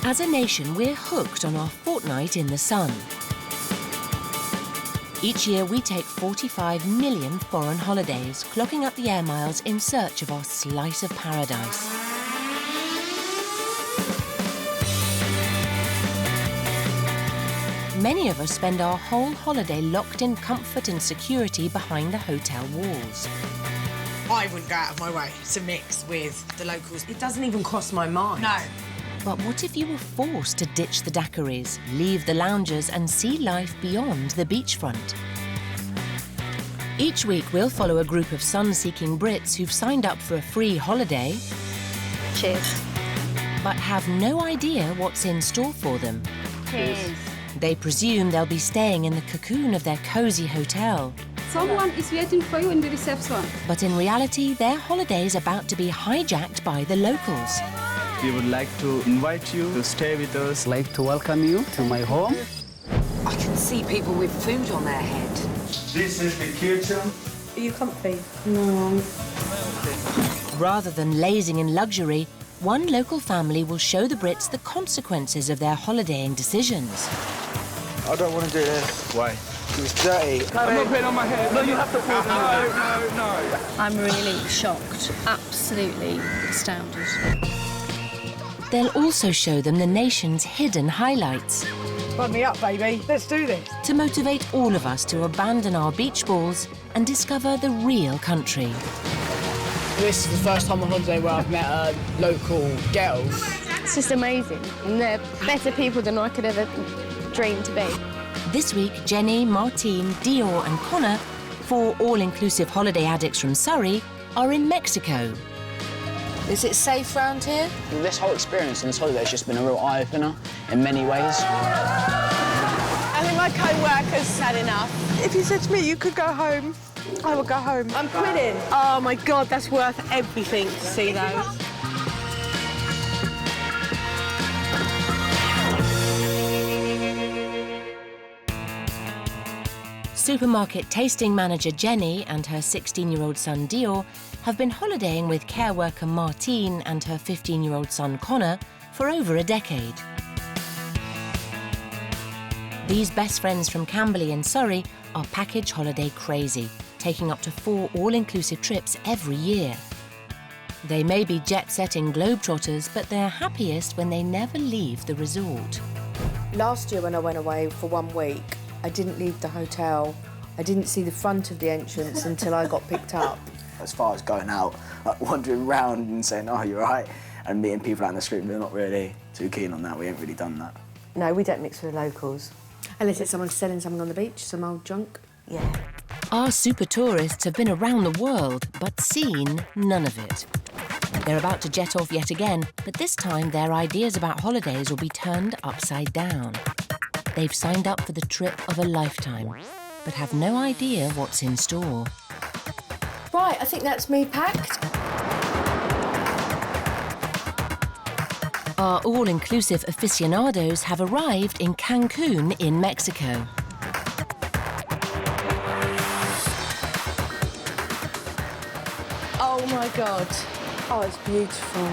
As a nation, we're hooked on our fortnight in the sun. Each year, we take 45 million foreign holidays, clocking up the air miles in search of our slice of paradise. Many of us spend our whole holiday locked in comfort and security behind the hotel walls. I wouldn't go out of my way to mix with the locals. It doesn't even cross my mind. No. But what if you were forced to ditch the daiquiris, leave the lounges and see life beyond the beachfront? Each week, we'll follow a group of sun-seeking Brits who've signed up for a free holiday. Cheers. But have no idea what's in store for them. Cheers. They presume they'll be staying in the cocoon of their cosy hotel. Someone is waiting for you in the reception. But in reality, their holiday's about to be hijacked by the locals. We would like to invite you to stay with us. I'd like to welcome you to my home. I can see people with food on their head. This is the kitchen. Are you comfy? No. Rather than lazing in luxury, one local family will show the Brits the consequences of their holidaying decisions. I don't want to do this. Why? It's dirty. I'm not putting on my head. No, you have to put it on. No. I'm really shocked, absolutely astounded. They'll also show them the nation's hidden highlights Run me up, baby. Let's do this. to motivate all of us to abandon our beach balls and discover the real country. This is the first time on holiday where I've met local girls. It's just amazing. And they're better people than I could ever dream to be. This week, Jenny, Martine, Dior and Connor, 4 all-inclusive holiday addicts from Surrey, are in Mexico. Is it safe round here? This whole experience and this holiday has just been a real eye-opener in many ways. I think my co-worker's had enough. If you said to me you could go home, I would go home. I'm quitting. Oh my God, that's worth everything to see those. Supermarket tasting manager Jenny and her 16-year-old son Dior have been holidaying with care worker Martine and her 15-year-old son Connor for over a decade. These best friends from Camberley in Surrey are package holiday crazy, taking up to 4 all-inclusive trips every year. They may be jet-setting globetrotters, but they're happiest when they never leave the resort. Last year when I went away for 1 week, I didn't leave the hotel. I didn't see the front of the entrance until I got picked up. As far as going out, like wandering around and saying, oh, you're right, and meeting people out in the street, we're not really too keen on that. We ain't really done that. No, we don't mix with the locals. Unless it's someone selling something on the beach, some old junk. Yeah. Our super tourists have been around the world, but seen none of it. They're about to jet off yet again, but this time their ideas about holidays will be turned upside down. They've signed up for the trip of a lifetime, but have no idea what's in store. Right, I think that's me packed. Our all-inclusive aficionados have arrived in Cancun in Mexico. Oh my God. Oh, it's beautiful.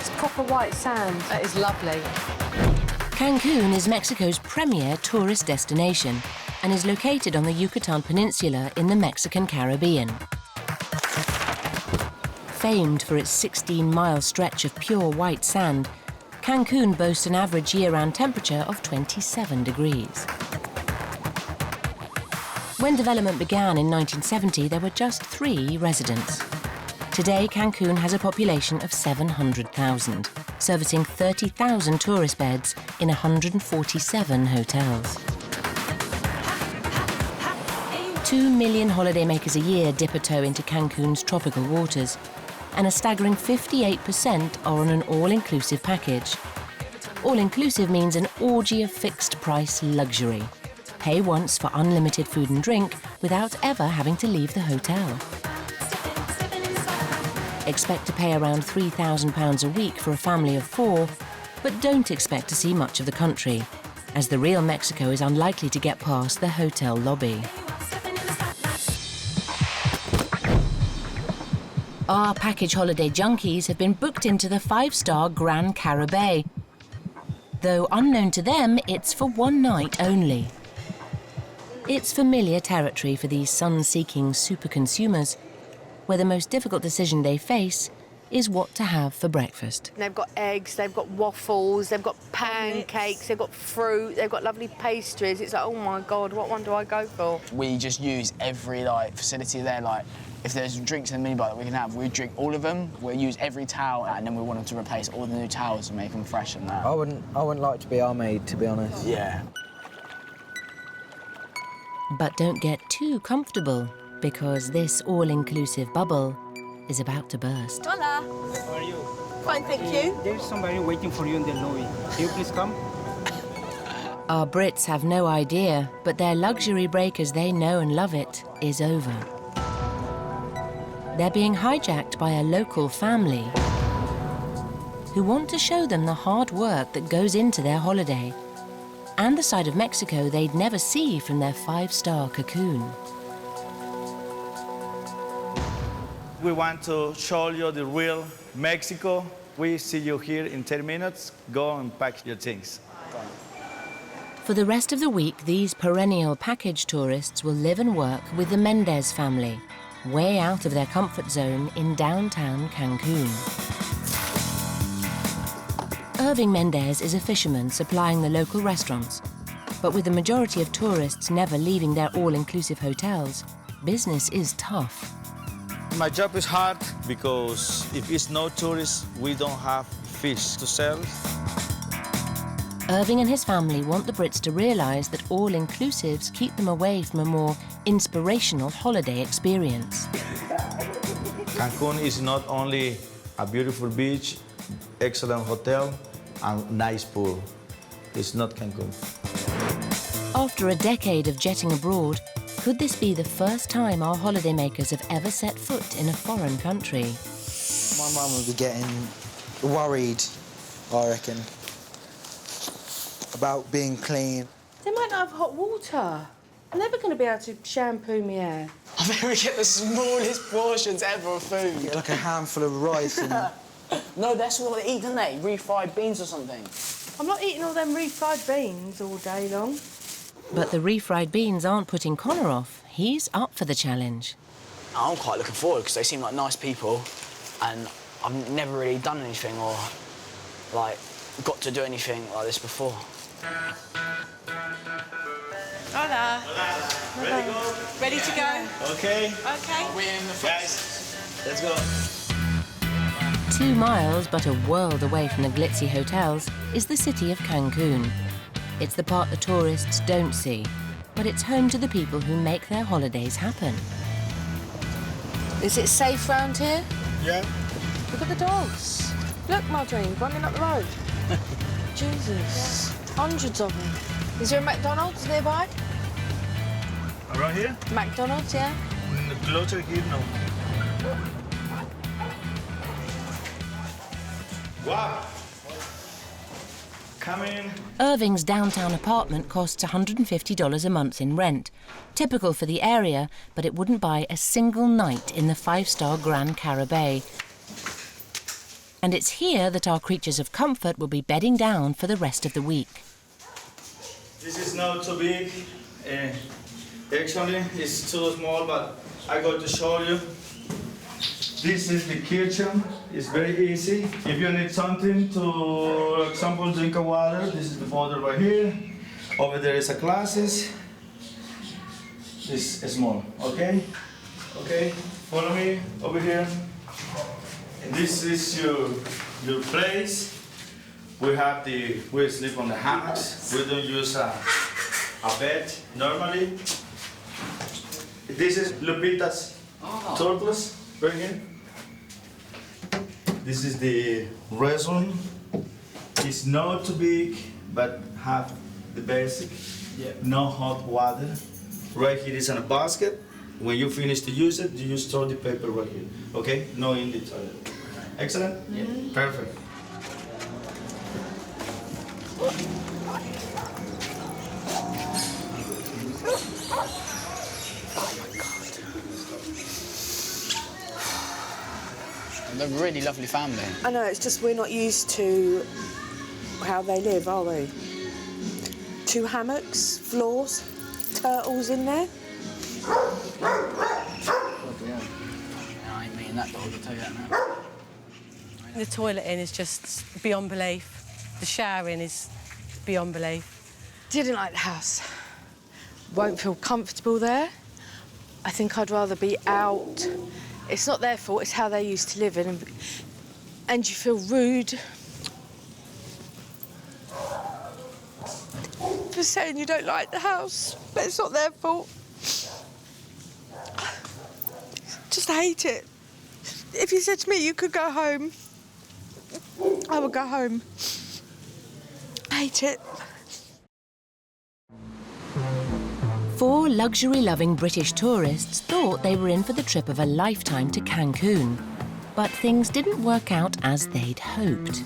It's proper white sand. That is lovely. Cancun is Mexico's premier tourist destination and is located on the Yucatan Peninsula in the Mexican Caribbean. Famed for its 16-mile stretch of pure white sand, Cancun boasts an average year-round temperature of 27 degrees. When development began in 1970, there were just 3 residents. Today, Cancun has a population of 700,000, servicing 30,000 tourist beds in 147 hotels. 2 million holidaymakers a year dip a toe into Cancun's tropical waters, and a staggering 58% are on an all-inclusive package. All-inclusive means an orgy of fixed-price luxury. Pay once for unlimited food and drink without ever having to leave the hotel. Expect to pay around £3,000 a week for a family of 4, but don't expect to see much of the country, as the real Mexico is unlikely to get past the hotel lobby. Our package holiday junkies have been booked into the 5-star Gran Caribbean. Though unknown to them, it's for one night only. It's familiar territory for these sun-seeking super consumers, where the most difficult decision they face is what to have for breakfast. They've got eggs, they've got waffles, they've got pancakes, they've got fruit, they've got lovely pastries. It's like, oh my God, what one do I go for? We just use every facility there. Like, if there's drinks in the minibar that we can have, we drink all of them. We'll use every towel, and then we want them to replace all the new towels and make them fresh and that. I wouldn't like to be our maid, to be honest. Yeah. But don't get too comfortable, because this all-inclusive bubble is about to burst. Hola. How are you? Fine, thank you. There's somebody waiting for you in the lobby. Can you please come? Our Brits have no idea, but their luxury break as they know and love it is over. They're being hijacked by a local family who want to show them the hard work that goes into their holiday and the side of Mexico they'd never see from their 5-star cocoon. We want to show you the real Mexico. We see you here in 10 minutes. Go and pack your things. For the rest of the week, these perennial package tourists will live and work with the Mendez family, way out of their comfort zone in downtown Cancun. Irving Mendez is a fisherman supplying the local restaurants, but with the majority of tourists never leaving their all-inclusive hotels, business is tough. My job is hard because if it's no tourists, we don't have fish to sell. Irving and his family want the Brits to realise that all-inclusives keep them away from a more inspirational holiday experience. Cancun is not only a beautiful beach, excellent hotel, and nice pool. It's not Cancun. After a decade of jetting abroad, could this be the first time our holidaymakers have ever set foot in a foreign country? My mum would be getting worried, I reckon, about being clean. They might not have hot water. I'm never going to be able to shampoo my hair. I think we get the smallest portions ever of food. Get like a handful of rice and... No, that's what they eat, don't they? Refried beans or something. I'm not eating all them refried beans all day long. But the refried beans aren't putting Connor off. He's up for the challenge. I'm quite looking forward because they seem like nice people, and I've never really done anything or, got to do anything like this before. Hola. Ready to go? Ready to go? Okay. Okay. We're in the Guys, let's go. 2 miles, but a world away from the glitzy hotels, is the city of Cancun. It's the part the tourists don't see, but it's home to the people who make their holidays happen. Is it safe round here? Yeah. Look at the dogs. Look, Martine, running up the road. Jesus. Hundreds of them. Is there a McDonald's nearby? Around here? McDonald's, yeah? Closer here, no. Wow. Come in. Irving's downtown apartment costs $150 a month in rent. Typical for the area, but it wouldn't buy a single night in the 5-star Gran Caribe. And it's here that our creatures of comfort will be bedding down for the rest of the week. This is not too big. Actually, it's too small, but I got to show you. This is the kitchen. It's very easy. If you need something to, for example, drink a water, this is the bottle right here. Over there is a glasses. This is small, okay? Okay, follow me over here. And this is your place. We sleep on the hammocks. We don't use a bed normally. This is Lupita's turtles right here. This is the restroom. It's not too big, but have the basic. Yeah. No hot water. Right here is in a basket. When you finish to use it, you just throw the paper right here. Okay? No in the toilet. Excellent? Yeah. Perfect. They're a really lovely family. I know, it's just we're not used to how they live, are we? 2 hammocks, floors, turtles in there. I ain't meeting that dog, I'll tell you that now. The toileting is just beyond belief. The showering is beyond belief. Didn't like the house. Won't feel comfortable there. I think I'd rather be out. It's not their fault, it's how they used to live in. And you feel rude for saying you don't like the house, but it's not their fault. Just hate it. If you said to me you could go home, I would go home. Hate it. 4 luxury-loving British tourists thought they were in for the trip of a lifetime to Cancun, but things didn't work out as they'd hoped.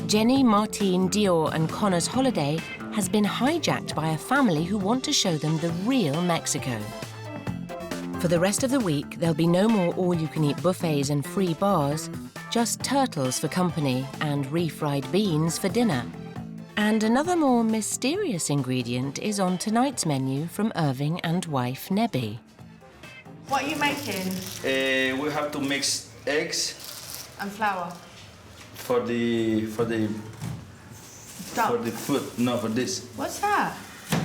Jenny, Martine, Dior and Connor's holiday has been hijacked by a family who want to show them the real Mexico. For the rest of the week, there'll be no more all-you-can-eat buffets and free bars, just turtles for company and refried beans for dinner. And another more mysterious ingredient is on tonight's menu from Irving and wife Nebby. What are you making? We have to mix eggs And flour. for the food. No, for this. What's that?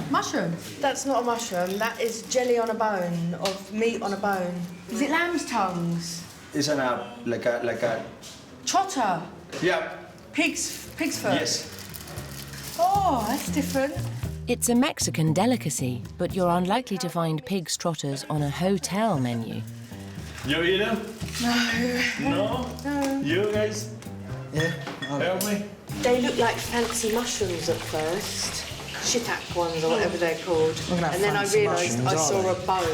Mushroom? That's not a mushroom. That is jelly on a bone, of meat on a bone. Is it lamb's tongues? It's like a. Trotter? Yeah. Pig's foot? Yes. Oh, that's different. It's a Mexican delicacy, but you're unlikely to find pig's trotters on a hotel menu. You eat them? No. No? No. You guys? Yeah. Help me? They look like fancy mushrooms at first. Shiitake ones or whatever they're called. And then I realised I saw a bone.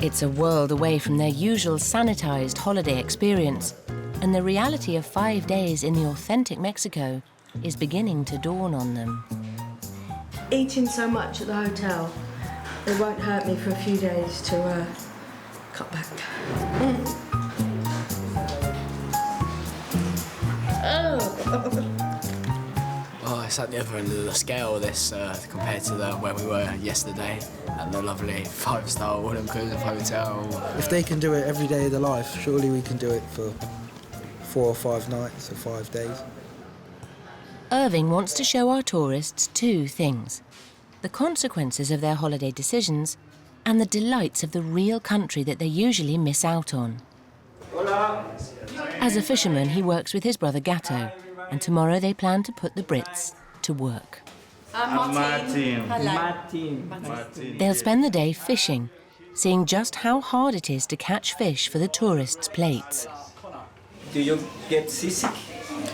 It's a world away from their usual sanitised holiday experience, and the reality of 5 days in the authentic Mexico is beginning to dawn on them. Eating so much at the hotel, it won't hurt me for a few days to cut back. Oh, it's at the other end of the scale, this, compared to where we were yesterday at the lovely 5-star all-inclusive hotel. If they can do it every day of their life, surely we can do it for 4 or 5 nights or 5 days. Irving wants to show our tourists 2 things: the consequences of their holiday decisions and the delights of the real country that they usually miss out on. Hola. As a fisherman, he works with his brother Gatto, and tomorrow they plan to put the Brits to work. I'm Martine. Hello. They'll spend the day fishing, seeing just how hard it is to catch fish for the tourists' plates. Do you get seasick?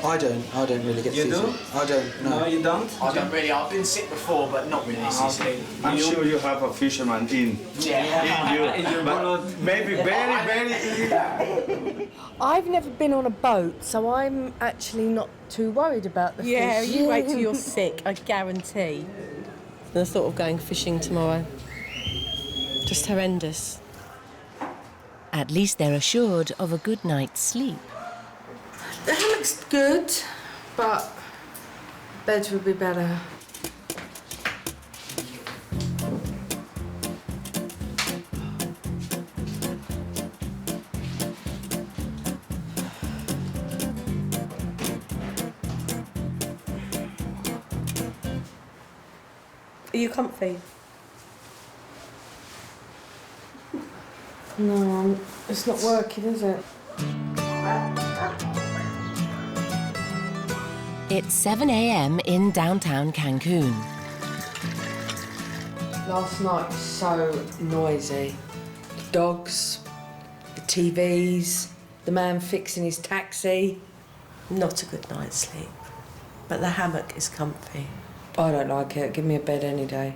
I don't really get seasick. You do? I don't, no. No, you don't? I don't really, I've been sick before, but not really seasick. I'm sure you have a fisherman in you, but maybe very. I've never been on a boat, so I'm actually not too worried about the Yeah, fish. you wait till you're sick, I guarantee. The thought of going fishing tomorrow. Just horrendous. At least they're assured of a good night's sleep. The hammock's good, but beds would be better. Are you comfy? No, it's not working, is it? It's 7 a.m. in downtown Cancun. Last night was so noisy. The dogs, the TVs, the man fixing his taxi. Not a good night's sleep, but the hammock is comfy. I don't like it. Give me a bed any day.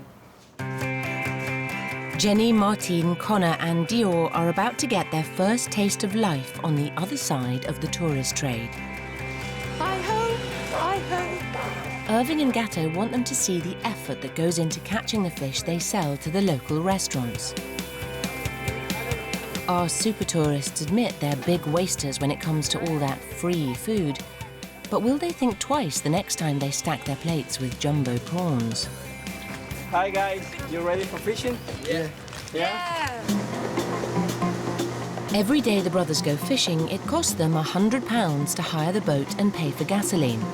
Jenny, Martine, Connor and Dior are about to get their first taste of life on the other side of the tourist trade. Hi-ho, hi-ho. Irving and Gatto want them to see the effort that goes into catching the fish they sell to the local restaurants. Our super tourists admit they're big wasters when it comes to all that free food, But will they think twice the next time they stack their plates with jumbo prawns? Hi guys, you ready for fishing? Yeah. Yeah? Every day the brothers go fishing, it costs them £100 to hire the boat and pay for gasoline.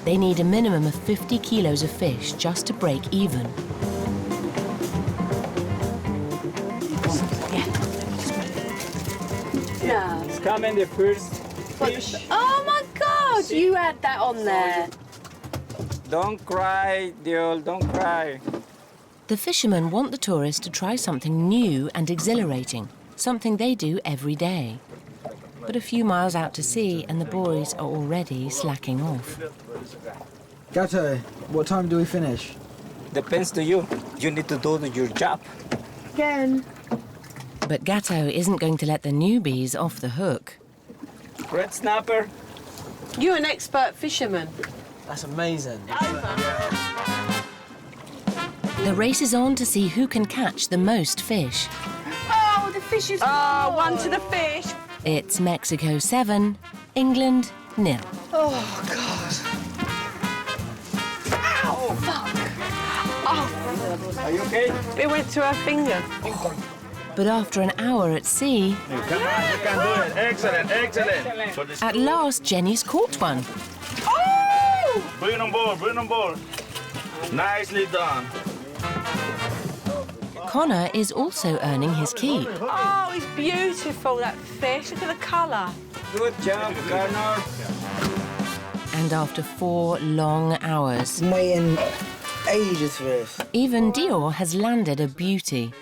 They need a minimum of 50 kilos of fish just to break even. Yeah. It's coming the first fish. Oh my God, you had that on there. Don't cry, Dior, don't cry. The fishermen want the tourists to try something new and exhilarating, something they do every day. But a few miles out to sea and the boys are already slacking off. Gato, what time do we finish? Depends to you. You need to do your job. Again. But Gatto isn't going to let the newbies off the hook. Red snapper. You're an expert fisherman. That's amazing. The race is on to see who can catch the most fish. Oh, the fish is Oh, one to the fish. It's Mexico 7, England 0. Oh, God. Ow, fuck. Oh. Are you okay? It went to her finger. But after an hour at sea, Come on, you can do it. Excellent, excellent. at last Jenny's caught one. Oh! Bring it on board, bring it on board. Nicely done. Connor is also earning his keep. Oh, it's beautiful, that fish. Look at the colour. Good job, Connor. And after 4 long hours, I'm waiting ages for this. even Dior has landed a beauty.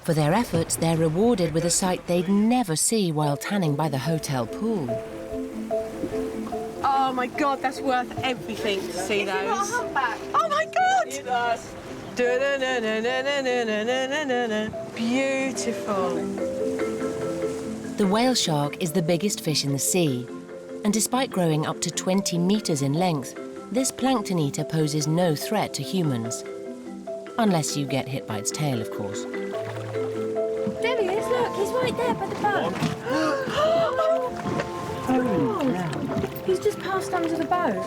For their efforts, they're rewarded with a sight they'd never see while tanning by the hotel pool. Oh my God, that's worth everything to see those. Oh my God! Beautiful. The whale shark is the biggest fish in the sea, and despite growing up to 20 meters in length, this plankton eater poses no threat to humans. Unless you get hit by its tail, of course. There he is, look, he's right there by the boat. Oh, he's just passed under the boat.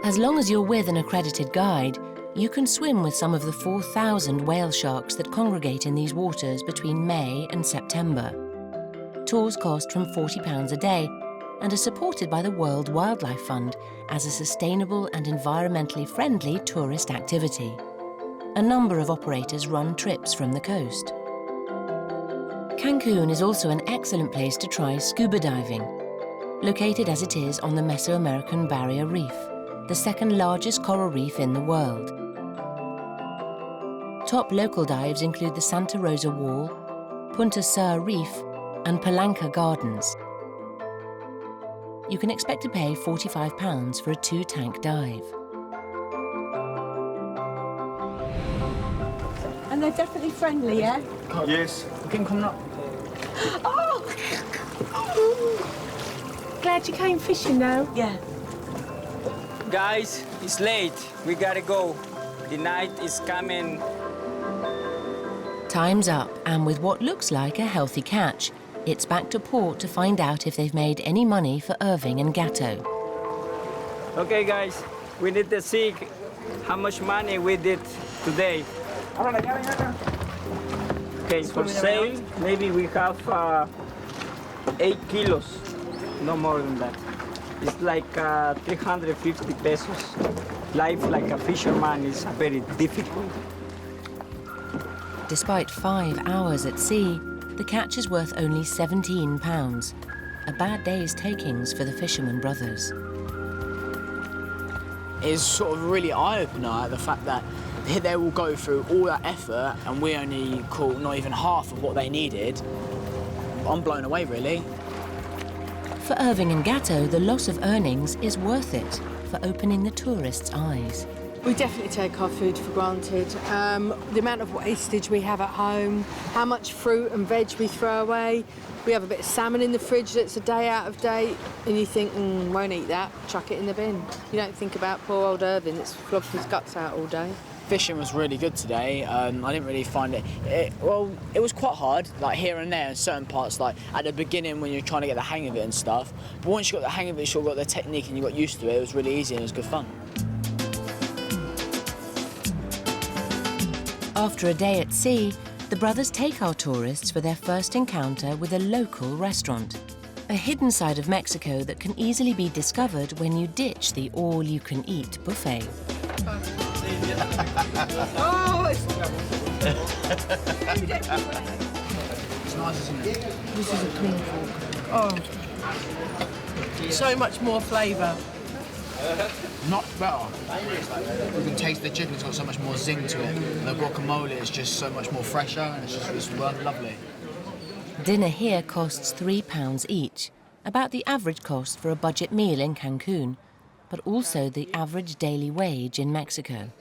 As long as you're with an accredited guide, you can swim with some of the 4,000 whale sharks that congregate in these waters between May and September. Tours cost from £40 a day and are supported by the World Wildlife Fund as a sustainable and environmentally friendly tourist activity. A number of operators run trips from the coast. Cancun is also an excellent place to try scuba diving. Located as it is on the Mesoamerican Barrier Reef, the second largest coral reef in the world. Top local dives include the Santa Rosa Wall, Punta Sur Reef, and Palanca Gardens. You can expect to pay £45 for a 2-tank dive. And they're definitely friendly, yeah? Yes. You can come up. Oh! Glad you came fishing now. Yeah. Guys, it's late. We gotta go. The night is coming. Time's up, and with what looks like a healthy catch, it's back to port to find out if they've made any money for Irving and Gatto. Okay, guys, we need to see how much money we did today. Okay, for sale, maybe we have 8 kilos, no more than that. It's like 350 pesos. Life like a fisherman is very difficult. Despite 5 hours at sea, the catch is worth only £17, a bad day's takings for the fisherman brothers. It's sort of really eye-opener, the fact that they will go through all that effort and we only caught not even half of what they needed. I'm blown away, really. For Irving and Gatto, the loss of earnings is worth it for opening the tourists' eyes. We definitely take our food for granted. The amount of wastage we have at home, how much fruit and veg we throw away. We have a bit of salmon in the fridge that's a day out of date, and you think, won't eat that, chuck it in the bin. You don't think about poor old Irving that's flogged his guts out all day. fishing was really good today. I didn't really find it was quite hard, like here and there in certain parts, like at the beginning when you're trying to get the hang of it and stuff. But once you got the hang of it, you sort of got the technique and you got used to it, it was really easy and it was good fun. After a day at sea, the brothers take our tourists for their first encounter with a local restaurant. A hidden side of Mexico that can easily be discovered when you ditch the all-you-can-eat buffet. Oh, it's nice, isn't it? This is a clean fork. Oh, so much more flavour. Not better. You can taste the chicken, it's got so much more zing to it. And the guacamole is just so much more fresher and it's lovely. Dinner here costs £3 each, about the average cost for a budget meal in Cancun, but also the average daily wage in Mexico.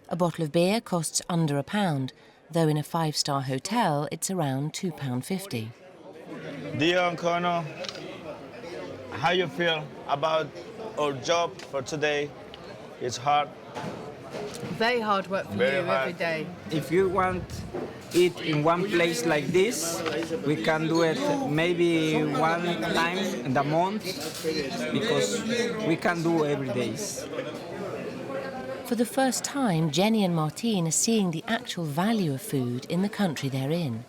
A bottle of beer costs under £1, though in a 5-star hotel it's around £2.50. Dior and Connor, how you feel about our job for today? It's hard. Very hard work for Very you hard. every day. If you want eat in one place like this, we can do it maybe one time in the month because we can do every day. For the first time, Jenny and Martine are seeing the actual value of food in the country they're in.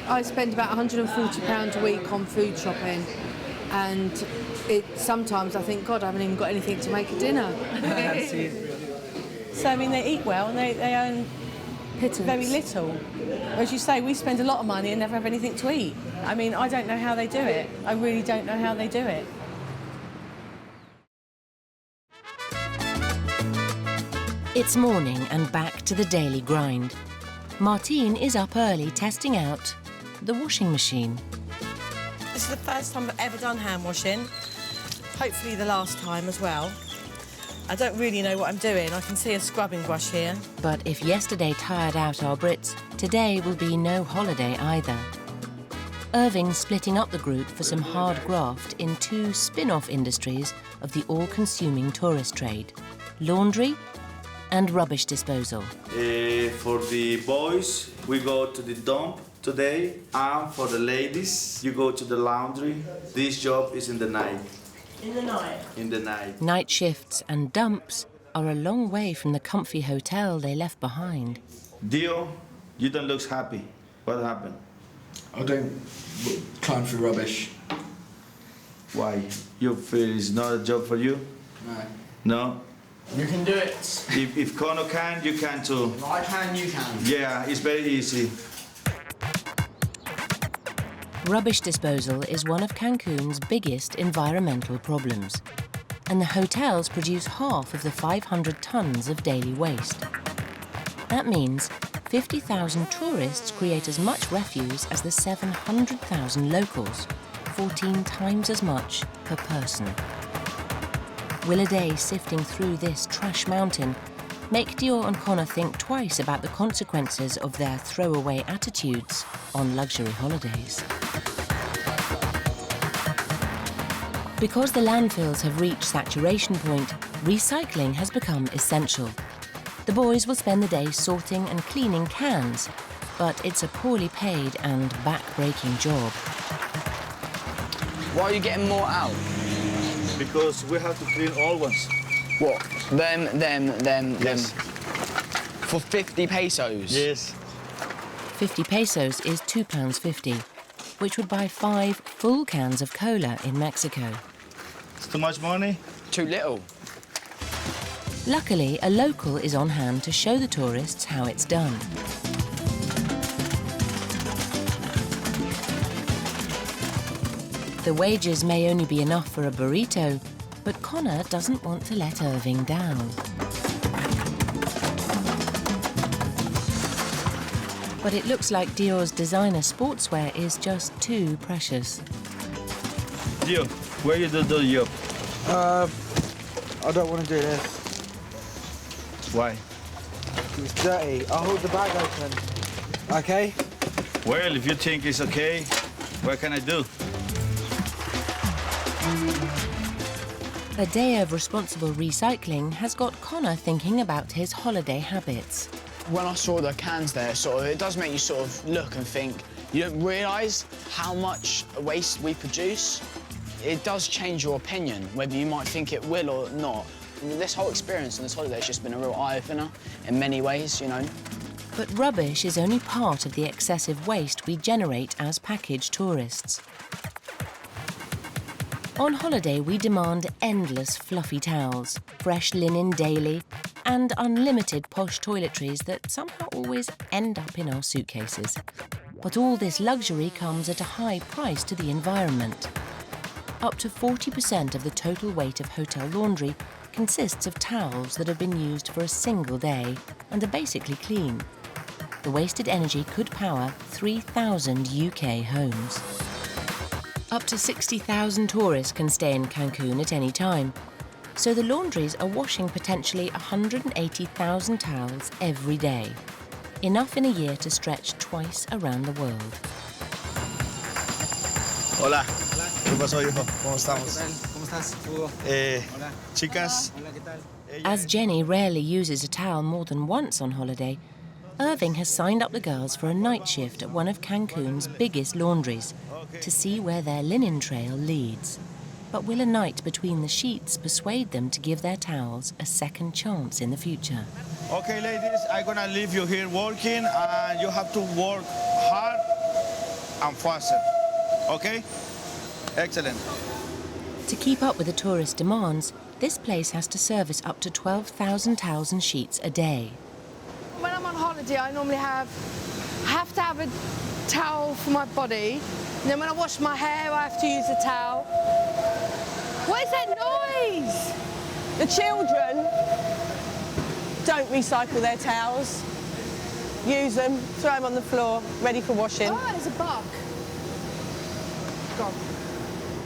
I spend about £140 a week on food shopping, and sometimes I think, God, I haven't even got anything to make a dinner. So, I mean, they eat well and they earn very little. As you say, we spend a lot of money and never have anything to eat. I mean, I don't know how they do it. I really don't know how they do it. It's morning and back to the daily grind. Martine is up early testing out the washing machine. This is the first time I've ever done hand washing. Hopefully the last time as well. I don't really know what I'm doing. I can see a scrubbing brush here. But if yesterday tired out our Brits, today will be no holiday either. Irving's splitting up the group for some hard graft in 2 spin-off industries of the all-consuming tourist trade: laundry and rubbish disposal. For the boys, we go to the dump today, and for the ladies, you go to the laundry. This job is in the night. In the night? In the night. Night shifts and dumps are a long way from the comfy hotel they left behind. Dio, you don't look happy. What happened? I don't climb through rubbish. Why? You feel it's not a job for you? No. No? You can do it. If Connor can, you can too. I can, you can. Yeah, it's very easy. Rubbish disposal is one of Cancun's biggest environmental problems, and the hotels produce half of the 500 tons of daily waste. That means 50,000 tourists create as much refuse as the 700,000 locals, 14 times as much per person. Will a day sifting through this trash mountain make Dior and Connor think twice about the consequences of their throwaway attitudes on luxury holidays? Because the landfills have reached saturation point, recycling has become essential. The boys will spend the day sorting and cleaning cans, but it's a poorly paid and back-breaking job. Why are you getting more out? Because we have to clean all ones. What? Them. Yes. For 50 pesos? Yes. 50 pesos is £2.50, which would buy 5 full cans of cola in Mexico. It's too much money? Too little. Luckily, a local is on hand to show the tourists how it's done. The wages may only be enough for a burrito, but Connor doesn't want to let Irving down. But it looks like Dior's designer sportswear is just too precious. Dio, where you do the job? I don't want to do this. Why? It's dirty. I'll hold the bag open. Okay? Well, if you think it's okay, what can I do? A day of responsible recycling has got Connor thinking about his holiday habits. When I saw the cans there, it does make you sort of look and think, you don't realise how much waste we produce. It does change your opinion, whether you might think it will or not. This whole experience and this holiday has just been a real eye-opener in many ways, you know. But rubbish is only part of the excessive waste we generate as package tourists. On holiday, we demand endless fluffy towels, fresh linen daily, and unlimited posh toiletries that somehow always end up in our suitcases. But all this luxury comes at a high price to the environment. Up to 40% of the total weight of hotel laundry consists of towels that have been used for a single day and are basically clean. The wasted energy could power 3,000 UK homes. Up to 60,000 tourists can stay in Cancun at any time, so the laundries are washing potentially 180,000 towels every day. Enough in a year to stretch twice around the world. Hola. ¿Qué pasó, hijo? ¿Cómo estamos? ¿Cómo estás? Hola. Chicas. Hola, ¿qué tal? As Jenny rarely uses a towel more than once on holiday, Irving has signed up the girls for a night shift at one of Cancun's biggest laundries to see where their linen trail leads. But will a night between the sheets persuade them to give their towels a second chance in the future? Okay, ladies, I'm gonna leave you here working, and you have to work hard and faster. Okay? Excellent. To keep up with the tourist demands, this place has to service up to 12,000 towels and sheets a day. When I'm on holiday, I normally have to have a towel for my body. And then when I wash my hair, I have to use a towel. What is that noise? The children don't recycle their towels. Use them, throw them on the floor, ready for washing. Oh, there's a bug. Gone.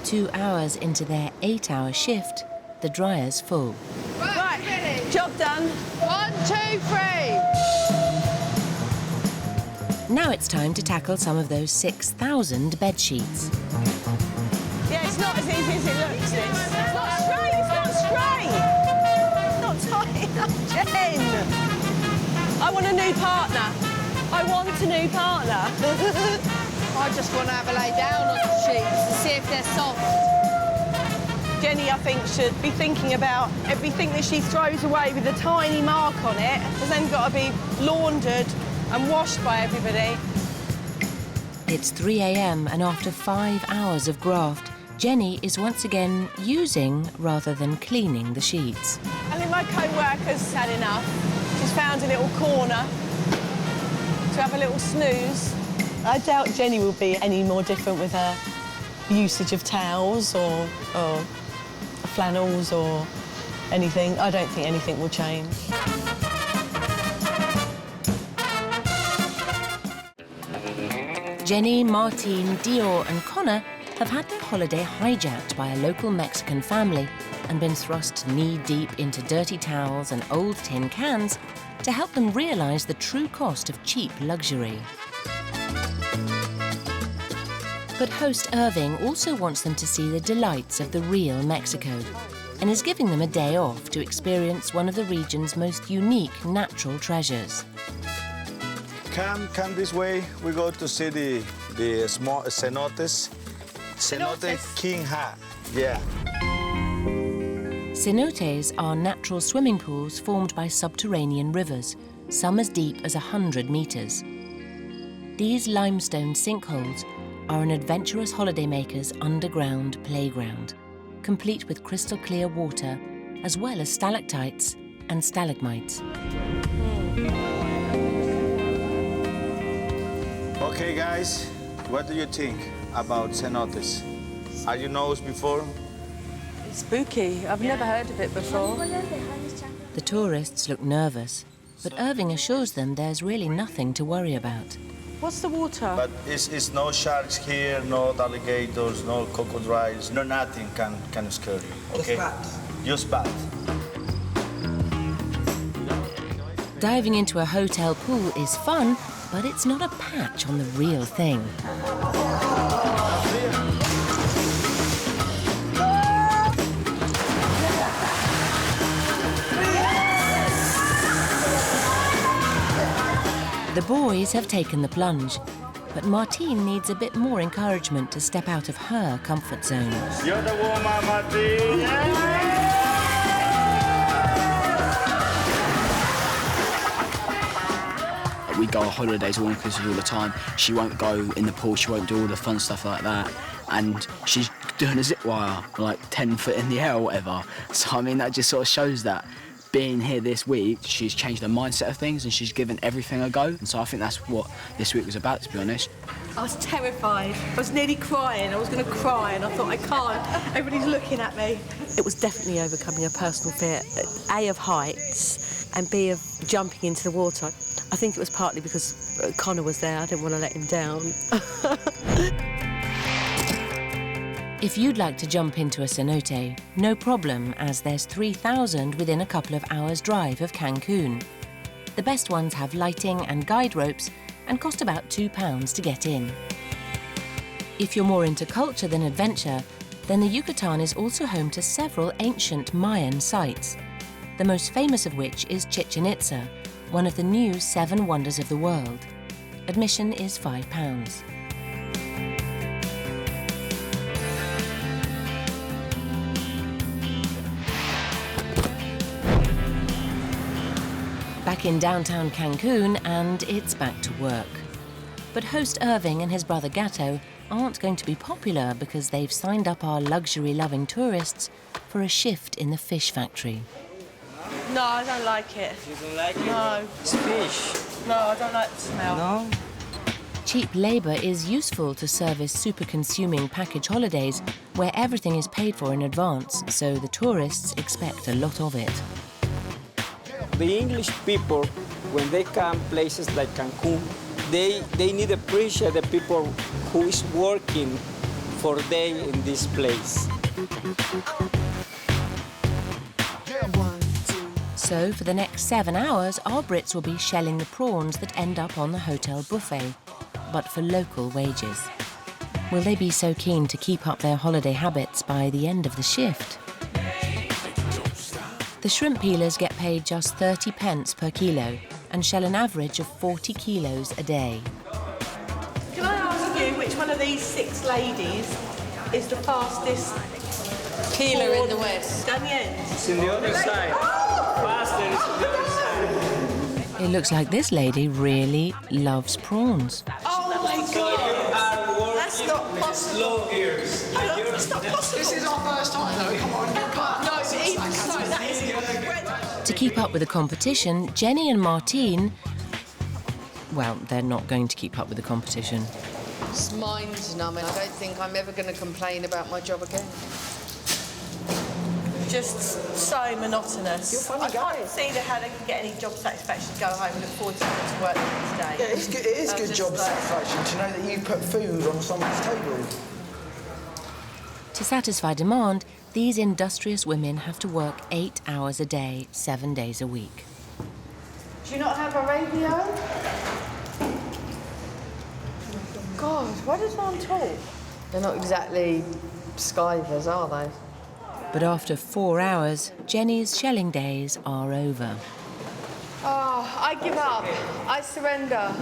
2 hours into their 8-hour shift, the dryer's full. Right, ready? Job done. 1, 2, 3. Now it's time to tackle some of those 6,000 bed sheets. Yeah, it's not as easy as it looks, this. It's not straight, it's not straight. Not tight enough, Jen. I want a new partner. I want a new partner. I just want to have a lay down on the sheets to see if they're soft. Jenny, I think, should be thinking about everything that she throws away with a tiny mark on it has then got to be laundered and washed by everybody. It's 3 a.m. and after 5 hours of graft, Jenny is once again using rather than cleaning the sheets. I think my co-worker's had enough. She's found a little corner to have a little snooze. I doubt Jenny will be any more different with her usage of towels or flannels or anything. I don't think anything will change. Jenny, Martine, Dior and Connor have had their holiday hijacked by a local Mexican family and been thrust knee-deep into dirty towels and old tin cans to help them realise the true cost of cheap luxury. But host Irving also wants them to see the delights of the real Mexico and is giving them a day off to experience one of the region's most unique natural treasures. Come this way. We go to see the small cenotes. Cenote king hat. Yeah. Cenotes are natural swimming pools formed by subterranean rivers, some as deep as 100 metres. These limestone sinkholes are an adventurous holidaymaker's underground playground, complete with crystal clear water, as well as stalactites and stalagmites. Okay, guys, what do you think about cenotes? Have you noticed before? It's spooky. I've never heard of it before. The tourists look nervous, but Irving assures them there's really nothing to worry about. What's the water? But it's no sharks here, no alligators, no crocodiles, no nothing can scare you, okay? Just bad. Diving into a hotel pool is fun, but it's not a patch on the real thing. The boys have taken the plunge, but Martine needs a bit more encouragement to step out of her comfort zone. You're the woman, Martine! We go on holidays all inclusive all the time. She won't go in the pool, she won't do all the fun stuff like that. And she's doing a zip wire, like 10 foot in the air or whatever. So, I mean, that just sort of shows that being here this week, she's changed her mindset of things and she's given everything a go. And so I think that's what this week was about, to be honest. I was terrified. I was nearly crying. I was going to cry and I thought, I can't. Everybody's looking at me. It was definitely overcoming a personal fear, A, of heights, and B, of jumping into the water. I think it was partly because Connor was there. I didn't want to let him down. If you'd like to jump into a cenote, no problem, as there's 3,000 within a couple of hours' drive of Cancun. The best ones have lighting and guide ropes and cost about £2 to get in. If you're more into culture than adventure, then the Yucatan is also home to several ancient Mayan sites, the most famous of which is Chichen Itza, one of the new 7 wonders of the world. Admission is £5. Back in downtown Cancun, and it's back to work. But host Irving and his brother Gatto aren't going to be popular because they've signed up our luxury-loving tourists for a shift in the fish factory. No, I don't like it. You don't like it? No. It's fish. No, I don't like the smell. No? Cheap labour is useful to service super-consuming package holidays where everything is paid for in advance, so the tourists expect a lot of it. The English people, when they come places like Cancun, they need to appreciate the people who is working for them in this place. So for the next 7 hours, our Brits will be shelling the prawns that end up on the hotel buffet, but for local wages. Will they be so keen to keep up their holiday habits by the end of the shift? The shrimp peelers get paid just 30p per kilo and shell an average of 40 kilos a day. Can I ask you which one of these 6 ladies is the fastest Peeler in the west? Down the end. It's in the other side. Faster, it's on the other side. It looks like this lady really loves prawns. Oh my God! That's not possible. Slow gears. That's not possible. This is our first time, though. Come on, No, even so, that is incredible. To keep up with the competition, Jenny and Martine, well, they're not going to keep up with the competition. It's mind-numbing. I don't think I'm ever going to complain about my job again. Just so monotonous. I can't see how they can get any job satisfaction to go home and look forward to going to work the next day. Yeah, it's good, it is good job satisfaction to know that you put food on someone's table. To satisfy demand, these industrious women have to work 8 hours a day, 7 days a week. Do you not have a radio? God, why does one talk? They're not exactly skivers, are they? But after 4 hours, Jenny's shelling days are over. Oh, I give up. I surrender.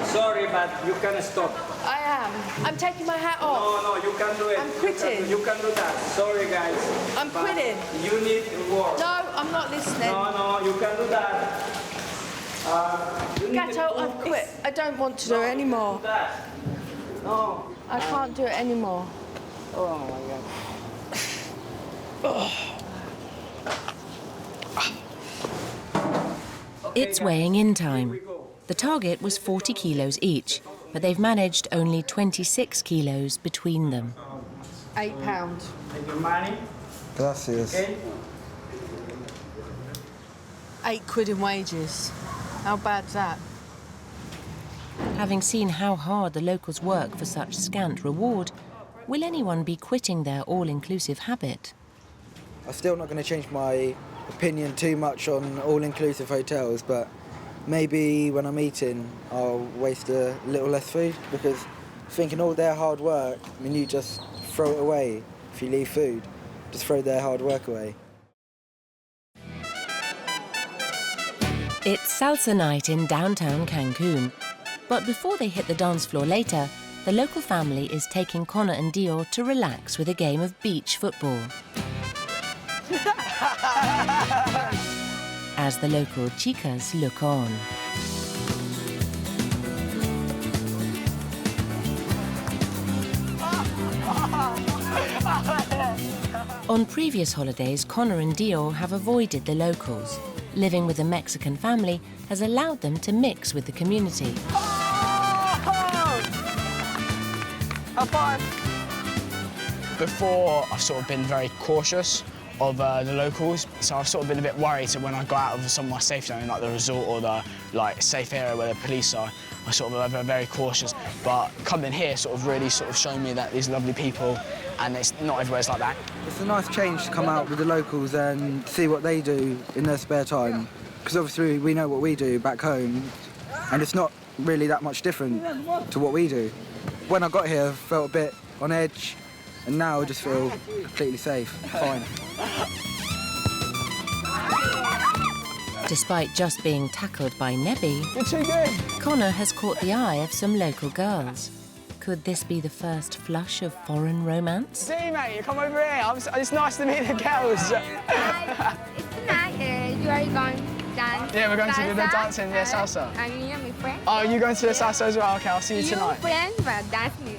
Sorry, but you can stop. I am. I'm taking my hat off. No, you can do it. I'm quitting. You can do that. Sorry, guys. I'm quitting. You need work. No, I'm not listening. No, you can do that. Gatto, I've quit. I don't want to do it anymore. No. I can't do it anymore. Oh, my God. It's weighing in time. The target was 40 kilos each, but they've managed only 26 kilos between them. £8. Take your money. Gracias. Okay. £8 in wages. How bad's that? Having seen how hard the locals work for such scant reward, will anyone be quitting their all-inclusive habit? I'm still not going to change my opinion too much on all-inclusive hotels, but maybe when I'm eating, I'll waste a little less food, because thinking all their hard work, I mean, you just throw it away if you leave food. Just throw their hard work away. It's salsa night in downtown Cancun. But before they hit the dance floor later, the local family is taking Connor and Dior to relax with a game of beach football. As the local chicas look on. On previous holidays, Connor and Dior have avoided the locals. Living with a Mexican family has allowed them to mix with the community. Before, I've sort of been very cautious of the locals, so I've sort of been a bit worried. So when I got out of some of my safe zone, like the resort or the safe area where the police are, I sort of very cautious. But coming here sort of really shown me that these lovely people, and it's not everywhere's like that. It's a nice change to come out with the locals and see what they do in their spare time, because obviously we know what we do back home, and it's not really that much different to what we do. When I got here, I felt a bit on edge, and now I just feel completely safe, fine. Despite just being tackled by Nebby, Connor has caught the eye of some local girls. Could this be the first flush of foreign romance? See, mate, come over here. It's nice to meet the girls. It's nice. You are going to dance? Yeah, we're going to do the dancing, yeah, salsa. And me and my friend. Oh, you're going to the salsa as well? OK, I'll see you tonight. Friend, but dancing.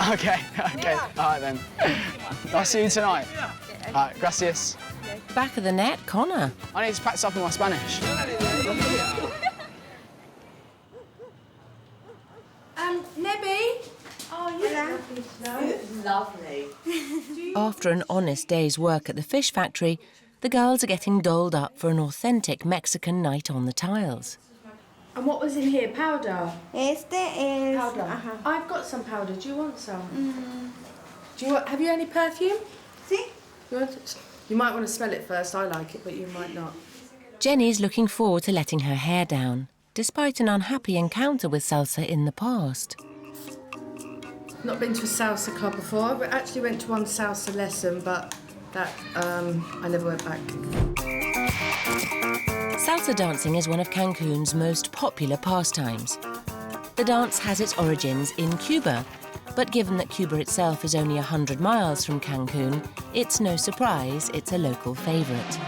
OK, all right then. I'll see you tonight. All right, gracias. Back of the net, Connor. I need to practice up on my Spanish. Nebby? Oh, yeah. Lovely. After an honest day's work at the fish factory, the girls are getting dolled up for an authentic Mexican night on the tiles. And what was in here? Powder? Powder. I've got some powder. Do you want some? Have you any perfume? See? You might want to smell it first. I like it, but you might not. Jenny's looking forward to letting her hair down, despite an unhappy encounter with salsa in the past. Not been to a salsa club before, but actually went to one salsa lesson, but that I never went back. Salsa dancing is one of Cancun's most popular pastimes. The dance has its origins in Cuba, but given that Cuba itself is only 100 miles from Cancun, it's no surprise it's a local favourite.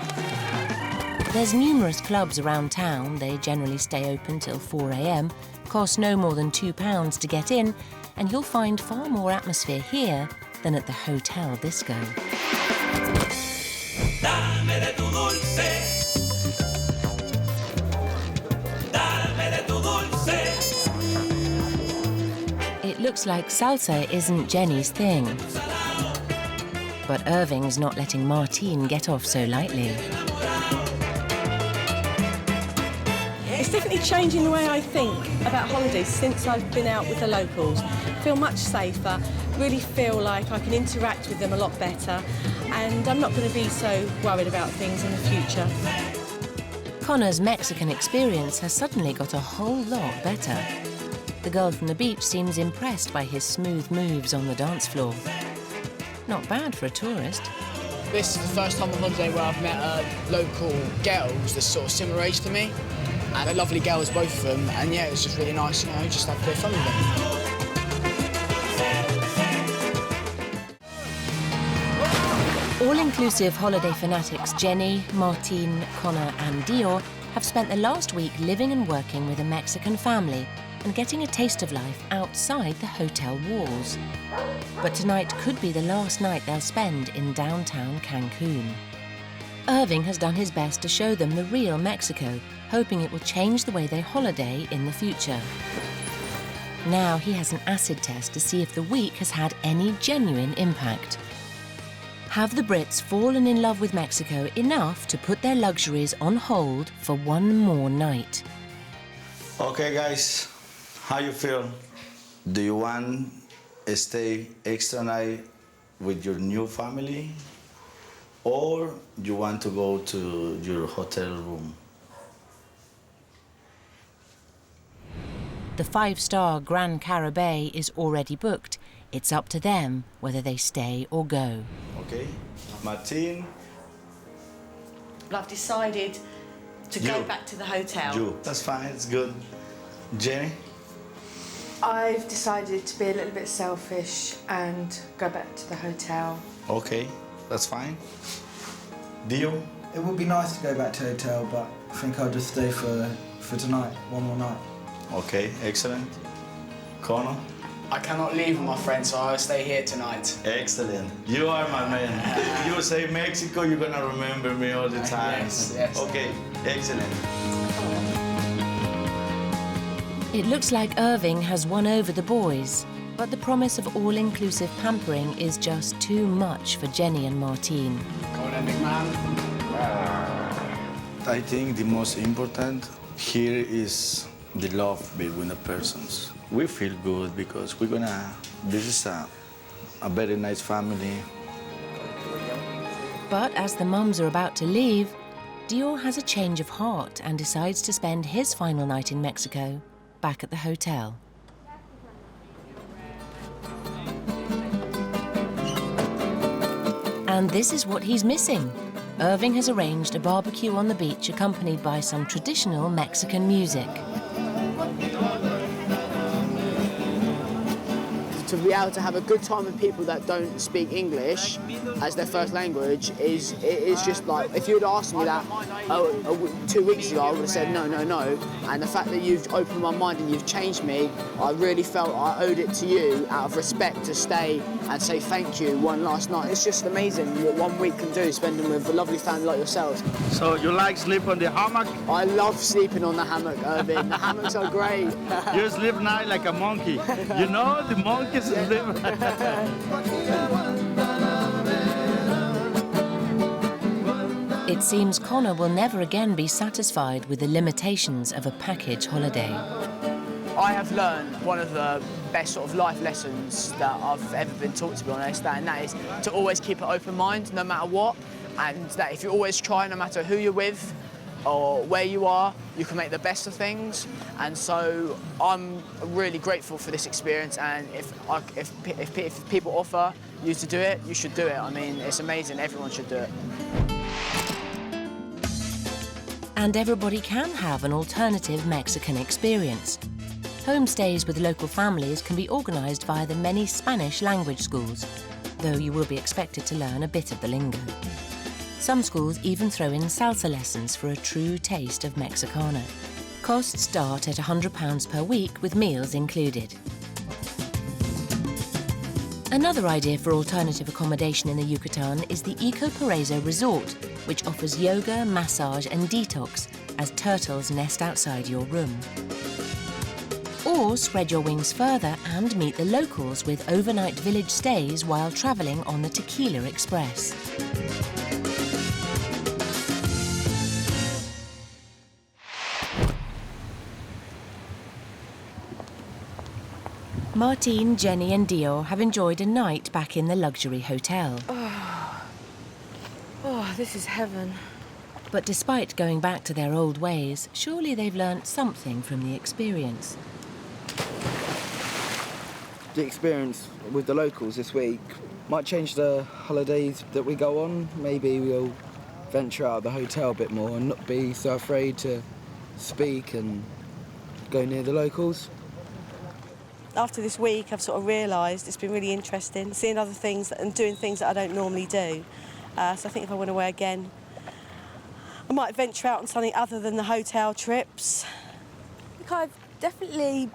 There's numerous clubs around town. They generally stay open till 4 a.m, cost no more than £2 to get in, and you'll find far more atmosphere here than at the hotel disco. It looks like salsa isn't Jenny's thing. But Irving's not letting Martine get off so lightly. It's definitely changing the way I think about holidays since I've been out with the locals. I feel much safer, really feel like I can interact with them a lot better, and I'm not going to be so worried about things in the future. Connor's Mexican experience has suddenly got a whole lot better. The girl from the beach seems impressed by his smooth moves on the dance floor. Not bad for a tourist. This is the first time on holiday where I've met local girls that's sort of similar age to me. And they're lovely girls, both of them, and yeah, it was just really nice, you know, just have a bit of fun with them. All-inclusive holiday fanatics Jenny, Martine, Connor and Dior have spent the last week living and working with a Mexican family and getting a taste of life outside the hotel walls. But tonight could be the last night they'll spend in downtown Cancun. Irving has done his best to show them the real Mexico, hoping it will change the way they holiday in the future. Now he has an acid test to see if the week has had any genuine impact. Have the Brits fallen in love with Mexico enough to put their luxuries on hold for one more night? Okay, guys, how you feel? Do you want to stay extra night with your new family? Or you want to go to your hotel room? The 5-star Gran Carabay is already booked. It's up to them whether they stay or go. Okay, Martine? I've decided To go back to the hotel. You. That's fine, it's good. Jenny? I've decided to be a little bit selfish and go back to the hotel. Okay, that's fine. Dio? It would be nice to go back to hotel, but I think I'll just stay for tonight, one more night. Okay, excellent. Connor? I cannot leave with my friends, so I'll stay here tonight. Excellent. You are my man. You say Mexico, you're gonna remember me all the time. Yes. Okay, excellent. It looks like Irving has won over the boys, but the promise of all-inclusive pampering is just too much for Jenny and Martine. Go on then, big man. I think the most important here is the love between the persons. We feel good because this is a very nice family. But as the mums are about to leave, Dior has a change of heart and decides to spend his final night in Mexico back at the hotel. And this is what he's missing. Irving has arranged a barbecue on the beach accompanied by some traditional Mexican music. To be able to have a good time with people that don't speak English as their first language is just like, if you had asked me that 2 weeks ago, I would have said no. And the fact that you've opened my mind and you've changed me, I really felt I owed it to you out of respect to stay and say thank you one last night. It's just amazing what 1 week can do, spending with a lovely family like yourselves. So you like sleep on the hammock? I love sleeping on the hammock, Irving. The hammocks are great. You sleep night like a monkey. You know, the monkeys sleep. It seems Connor will never again be satisfied with the limitations of a package holiday. I have learned one of the best sort of life lessons that I've ever been taught, to be honest, and that is to always keep an open mind no matter what, and that if you always try, no matter who you're with or where you are, you can make the best of things. And so I'm really grateful for this experience, and if people offer you to do it, you should do it. I mean, it's amazing, everyone should do it. And everybody can have an alternative Mexican experience. Homestays with local families can be organised via the many Spanish language schools, though you will be expected to learn a bit of the lingo. Some schools even throw in salsa lessons for a true taste of Mexicana. Costs start at £100 per week with meals included. Another idea for alternative accommodation in the Yucatan is the Eco Paraíso Resort, which offers yoga, massage and detox as turtles nest outside your room. Or spread your wings further and meet the locals with overnight village stays while travelling on the Tequila Express. Martine, Jenny and Dior have enjoyed a night back in the luxury hotel. Oh, this is heaven. But despite going back to their old ways, surely they've learnt something from the experience. The experience with the locals this week might change the holidays that we go on. Maybe we'll venture out of the hotel a bit more and not be so afraid to speak and go near the locals. After this week, I've sort of realised it's been really interesting, seeing other things and doing things that I don't normally do. So I think if I went away again, I might venture out on something other than the hotel trips. I think I've definitely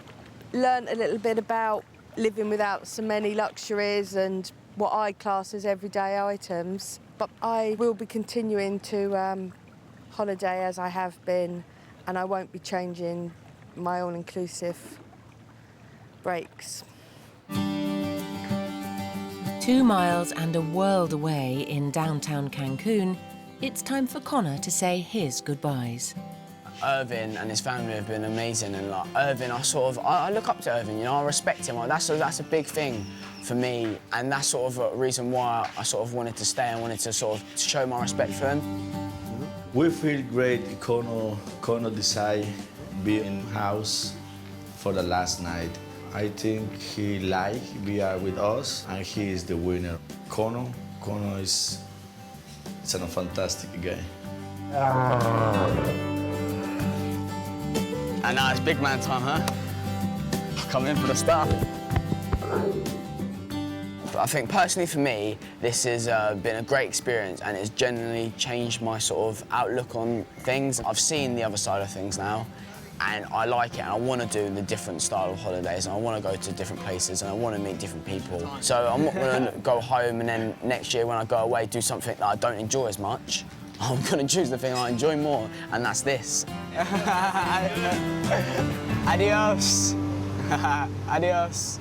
learnt a little bit about living without so many luxuries and what I class as everyday items. But I will be continuing to holiday as I have been, and I won't be changing my all-inclusive breaks. 2 miles and a world away in downtown Cancun, it's time for Connor to say his goodbyes. Irving and his family have been amazing, and like Irving, I look up to Irving. You know, I respect him. Like, that's a big thing for me, and that's sort of a reason why I sort of wanted to stay and wanted to sort of show my respect for him. We feel great. Connor decided be in house for the last night. I think he be with us, and he is the winner. Connor is a fantastic guy. And now it's big man time, huh? Come in for the stuff. But I think personally for me, this has been a great experience and it's genuinely changed my sort of outlook on things. I've seen the other side of things now and I like it and I want to do the different style of holidays and I want to go to different places and I want to meet different people. So I'm not going to go home and then next year when I go away do something that I don't enjoy as much. I'm going to choose the thing I enjoy more and that's this. Adios. Adios.